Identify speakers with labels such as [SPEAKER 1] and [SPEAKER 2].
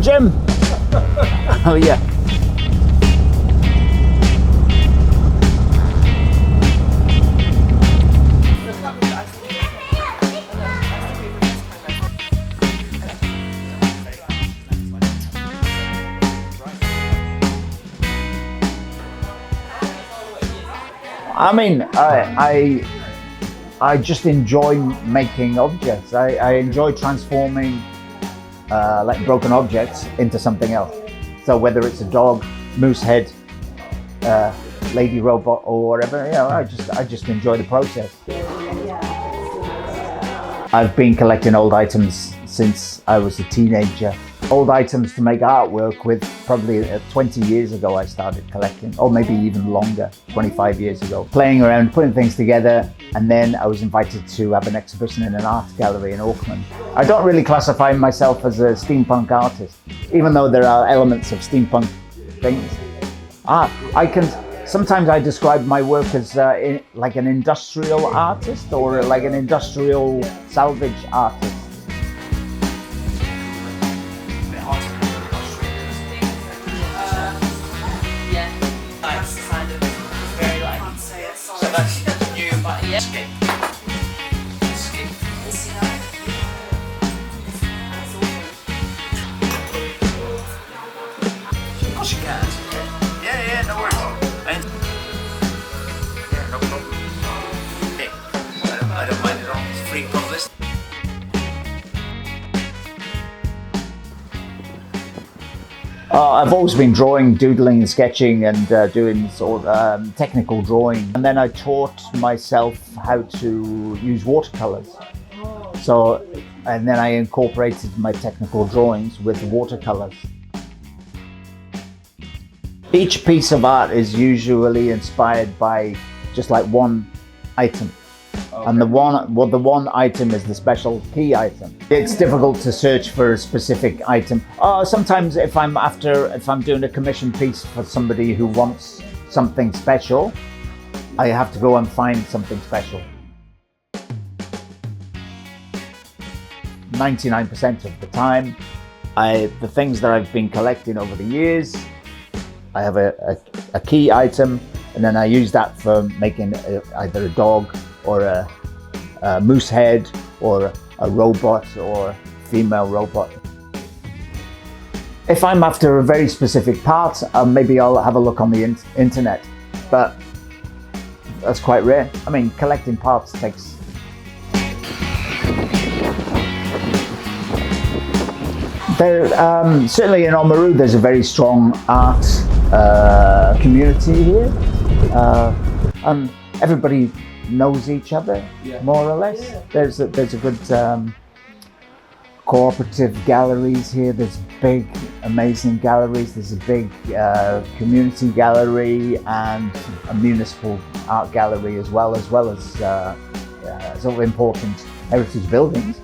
[SPEAKER 1] Hello, Jim. Oh, yeah. I mean, I just enjoy making objects. I enjoy transforming like broken objects into something else. So whether it's a dog, moose head, lady robot, or whatever, you know, I just enjoy the process. I've been collecting old items since I was a teenager. Old items to make artwork with. Probably 20 years ago I started collecting, or maybe even longer, 25 years ago. Playing around, putting things together, and then I was invited to have an exhibition in an art gallery in Auckland. I don't really classify myself as a steampunk artist, even though there are elements of steampunk things. Sometimes I describe my work as like an industrial artist, or like an industrial salvage artist. I've always been drawing, doodling and sketching, and doing sort of technical drawing. And then I taught myself how to use watercolors. So, and then I incorporated my technical drawings with watercolors. Each piece of art is usually inspired by just like one item. Okay. And the one item is the special key item. It's difficult to search for a specific item. Sometimes if I'm doing a commission piece for somebody who wants something special, I have to go and find something special. 99% of the time, the things that I've been collecting over the years, I have a key item, and then I use that for making either a dog, or a moose head, or a robot, or female robot. If I'm after a very specific part, maybe I'll have a look on the internet, but that's quite rare. I mean, collecting parts takes... Certainly in Oamaru, there's a very strong art community here, and everybody knows each other, more or less. There's a good cooperative galleries here. There's big, amazing galleries. There's a big community gallery and a municipal art gallery as well as sort of important heritage buildings.